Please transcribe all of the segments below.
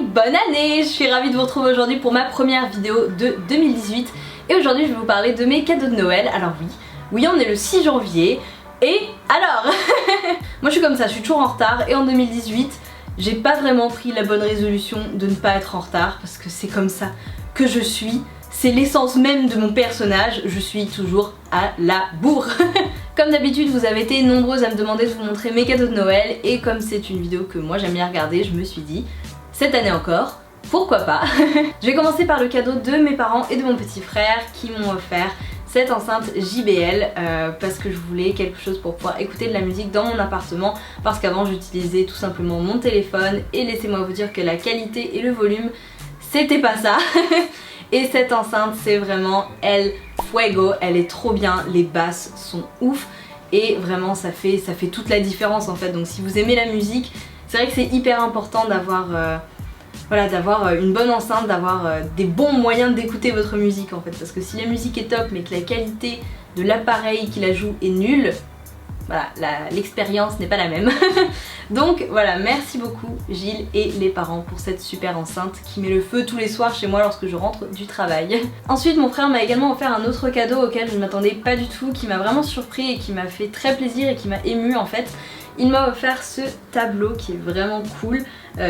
bonne année! Je suis ravie de vous retrouver aujourd'hui pour ma première vidéo de 2018 et aujourd'hui je vais vous parler de mes cadeaux de Noël. Alors oui on est le 6 janvier et alors moi je suis comme ça, je suis toujours en retard et en 2018 j'ai pas vraiment pris la bonne résolution de ne pas être en retard parce que c'est comme ça que je suis. C'est l'essence même de mon personnage, je suis toujours à la bourre. Comme d'habitude, vous avez été nombreuses à me demander de vous montrer mes cadeaux de Noël et comme c'est une vidéo que moi j'aime bien regarder, je me suis dit, cette année encore, pourquoi pas. Je vais commencer par le cadeau de mes parents et de mon petit frère qui m'ont offert cette enceinte JBL parce que je voulais quelque chose pour pouvoir écouter de la musique dans mon appartement parce qu'avant j'utilisais tout simplement mon téléphone et laissez-moi vous dire que la qualité et le volume c'était pas ça. Et cette enceinte c'est vraiment el fuego, elle est trop bien, les basses sont ouf et vraiment ça fait toute la différence en fait. Donc si vous aimez la musique, c'est vrai que c'est hyper important d'avoir d'avoir une bonne enceinte, d'avoir des bons moyens d'écouter votre musique en fait, parce que si la musique est top mais que la qualité de l'appareil qui la joue est nulle, voilà, l'expérience n'est pas la même. Donc voilà, merci beaucoup Gilles et les parents pour cette super enceinte qui met le feu tous les soirs chez moi lorsque je rentre du travail. Ensuite mon frère m'a également offert un autre cadeau auquel je ne m'attendais pas du tout, qui m'a vraiment surpris et qui m'a fait très plaisir et qui m'a émue en fait. Il m'a offert ce tableau qui est vraiment cool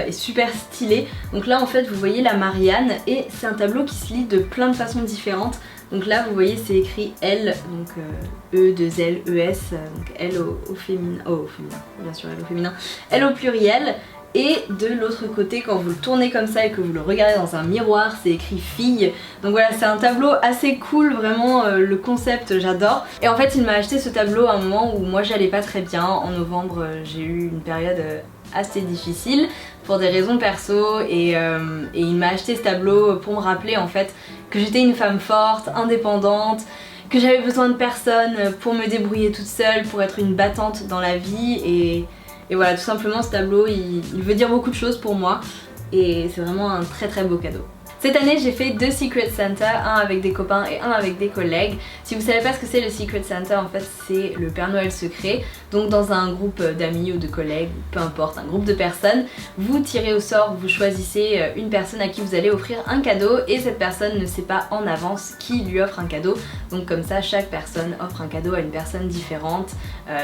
et super stylé. Donc là en fait vous voyez la Marianne et c'est un tableau qui se lit de plein de façons différentes. Donc là vous voyez c'est écrit L, donc E2L, ES, donc L au féminin, bien sûr L au féminin, L au pluriel. Et de l'autre côté quand vous le tournez comme ça et que vous le regardez dans un miroir c'est écrit fille. Donc voilà, c'est un tableau assez cool, vraiment le concept j'adore. Et en fait il m'a acheté ce tableau à un moment où moi j'allais pas très bien. En novembre j'ai eu une période assez difficile pour des raisons perso et il m'a acheté ce tableau pour me rappeler en fait que j'étais une femme forte, indépendante, que j'avais besoin de personne pour me débrouiller toute seule, pour être une battante dans la vie et voilà, tout simplement ce tableau il veut dire beaucoup de choses pour moi et c'est vraiment un très très beau cadeau. Cette année j'ai fait 2 Secret Santa, un avec des copains et un avec des collègues. Si vous savez pas ce que c'est le Secret Santa, en fait c'est le Père Noël secret. Donc dans un groupe d'amis ou de collègues, peu importe, un groupe de personnes, vous tirez au sort, vous choisissez une personne à qui vous allez offrir un cadeau et cette personne ne sait pas en avance qui lui offre un cadeau. Donc comme ça chaque personne offre un cadeau à une personne différente,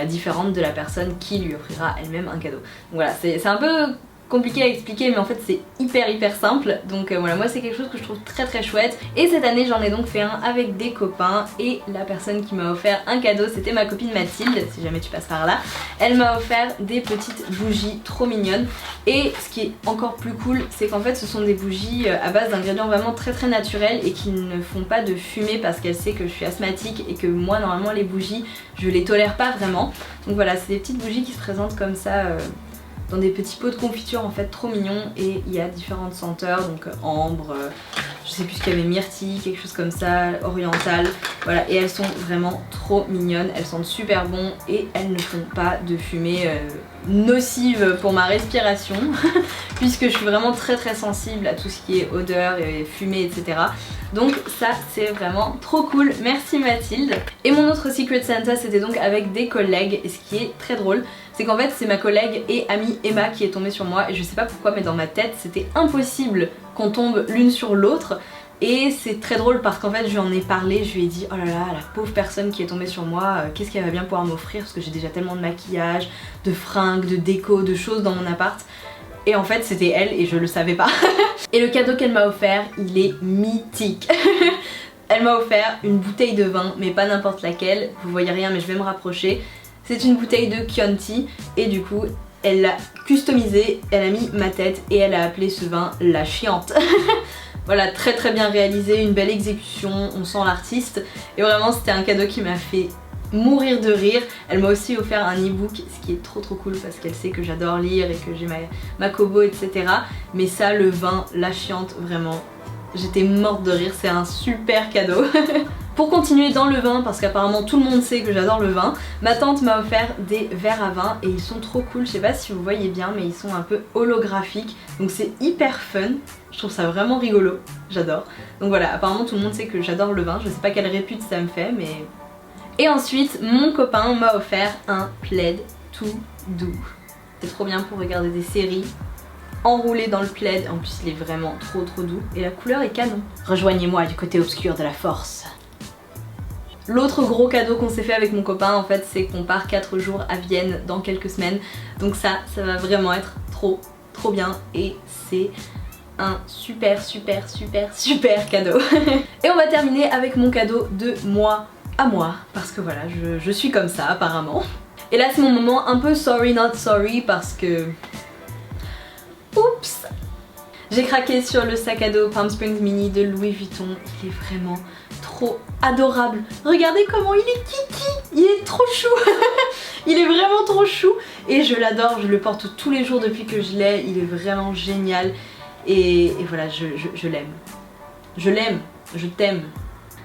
différente de la personne qui lui offrira elle-même un cadeau. Donc voilà, c'est un peu compliqué à expliquer mais en fait c'est hyper simple. Donc voilà, moi c'est quelque chose que je trouve très chouette et cette année j'en ai donc fait un avec des copains et la personne qui m'a offert un cadeau c'était ma copine Mathilde, si jamais tu passes par là. Elle m'a offert des petites bougies trop mignonnes et ce qui est encore plus cool c'est qu'en fait ce sont des bougies à base d'ingrédients vraiment très naturels et qui ne font pas de fumée parce qu'elle sait que je suis asthmatique et que moi normalement les bougies je les tolère pas vraiment. Donc voilà, c'est des petites bougies qui se présentent comme ça dans des petits pots de confiture en fait, trop mignons et il y a différentes senteurs, donc ambre, je sais plus ce qu'il y avait, myrtille, quelque chose comme ça, oriental, voilà, et elles sont vraiment trop mignonnes, elles sentent super bon et elles ne font pas de fumée nocive pour ma respiration puisque je suis vraiment très sensible à tout ce qui est odeur et fumée etc. Donc ça c'est vraiment trop cool, merci Mathilde. Et mon autre Secret Santa c'était donc avec des collègues et ce qui est très drôle c'est qu'en fait c'est ma collègue et amie Emma qui est tombée sur moi et je sais pas pourquoi mais dans ma tête c'était impossible qu'on tombe l'une sur l'autre. Et c'est très drôle parce qu'en fait je lui en ai parlé, je lui ai dit oh là là la pauvre personne qui est tombée sur moi, qu'est-ce qu'elle va bien pouvoir m'offrir parce que j'ai déjà tellement de maquillage, de fringues, de déco, de choses dans mon appart. Et en fait c'était elle et je le savais pas. Et le cadeau qu'elle m'a offert il est mythique. Elle m'a offert une bouteille de vin mais pas n'importe laquelle, vous voyez rien mais je vais me rapprocher. C'est une bouteille de Chianti et du coup elle l'a customisée, elle a mis ma tête et elle a appelé ce vin la Chiante. Voilà, très bien réalisé, une belle exécution, on sent l'artiste et vraiment c'était un cadeau qui m'a fait mourir de rire. Elle m'a aussi offert un e-book, ce qui est trop cool parce qu'elle sait que j'adore lire et que j'ai ma Kobo etc. Mais ça, le vin, la Chiante, vraiment, j'étais morte de rire, c'est un super cadeau. Pour continuer dans le vin, parce qu'apparemment tout le monde sait que j'adore le vin, ma tante m'a offert des verres à vin et ils sont trop cool, je sais pas si vous voyez bien mais ils sont un peu holographiques, donc c'est hyper fun, je trouve ça vraiment rigolo, j'adore. Donc voilà, apparemment tout le monde sait que j'adore le vin, je sais pas quelle répute ça me fait mais... Et ensuite mon copain m'a offert un plaid tout doux. C'est trop bien pour regarder des séries enroulé dans le plaid. En plus il est vraiment trop doux et la couleur est canon. Rejoignez-moi du côté obscur de la force. L'autre gros cadeau qu'on s'est fait avec mon copain en fait, c'est qu'on part 4 jours à Vienne dans quelques semaines. Donc ça va vraiment être trop bien et c'est un super cadeau. Et on va terminer avec mon cadeau de moi à moi parce que voilà, je suis comme ça apparemment. Et là c'est mon moment un peu sorry not sorry parce que... Oups! J'ai craqué sur le sac à dos Palm Springs Mini de Louis Vuitton. Il est vraiment trop adorable. Regardez comment il est kiki! Il est trop chou! Il est vraiment trop chou et je l'adore, je le porte tous les jours depuis que je l'ai. Il est vraiment génial et voilà, je l'aime. Je l'aime, je t'aime.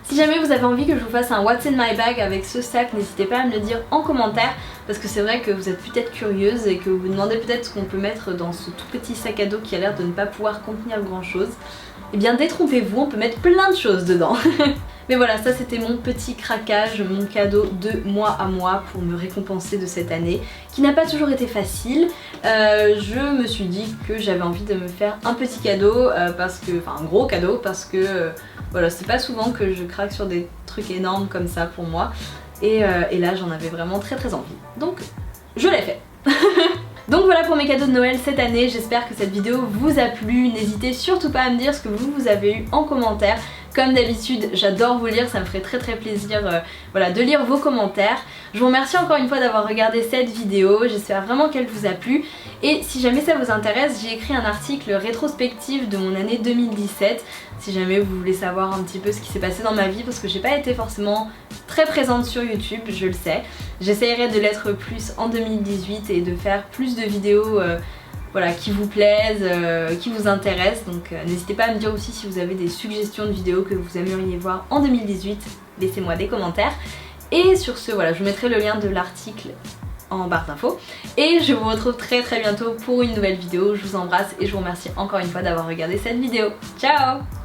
Si jamais vous avez envie que je vous fasse un What's in my bag avec ce sac, n'hésitez pas à me le dire en commentaire parce que c'est vrai que vous êtes peut-être curieuse et que vous vous demandez peut-être ce qu'on peut mettre dans ce tout petit sac à dos qui a l'air de ne pas pouvoir contenir grand chose. Eh bien détrompez-vous, on peut mettre plein de choses dedans. Mais voilà, ça c'était mon petit craquage, mon cadeau de moi à moi pour me récompenser de cette année qui n'a pas toujours été facile. Je me suis dit que j'avais envie de me faire un petit cadeau, enfin un gros cadeau parce que voilà, c'est pas souvent que je craque sur des trucs énormes comme ça pour moi. Et là j'en avais vraiment très envie. Donc je l'ai fait. Donc voilà pour mes cadeaux de Noël cette année, j'espère que cette vidéo vous a plu. N'hésitez surtout pas à me dire ce que vous avez eu en commentaire. Comme d'habitude, j'adore vous lire, ça me ferait très plaisir voilà, de lire vos commentaires. Je vous remercie encore une fois d'avoir regardé cette vidéo, j'espère vraiment qu'elle vous a plu. Et si jamais ça vous intéresse, j'ai écrit un article rétrospectif de mon année 2017. Si jamais vous voulez savoir un petit peu ce qui s'est passé dans ma vie, parce que j'ai pas été forcément très présente sur YouTube, je le sais. J'essayerai de l'être plus en 2018 et de faire plus de vidéos voilà, qui vous plaisent, qui vous intéressent. Donc n'hésitez pas à me dire aussi si vous avez des suggestions de vidéos que vous aimeriez voir en 2018. Laissez-moi des commentaires. Et sur ce, voilà, je vous mettrai le lien de l'article en barre d'infos. Et je vous retrouve très bientôt pour une nouvelle vidéo. Je vous embrasse et je vous remercie encore une fois d'avoir regardé cette vidéo. Ciao!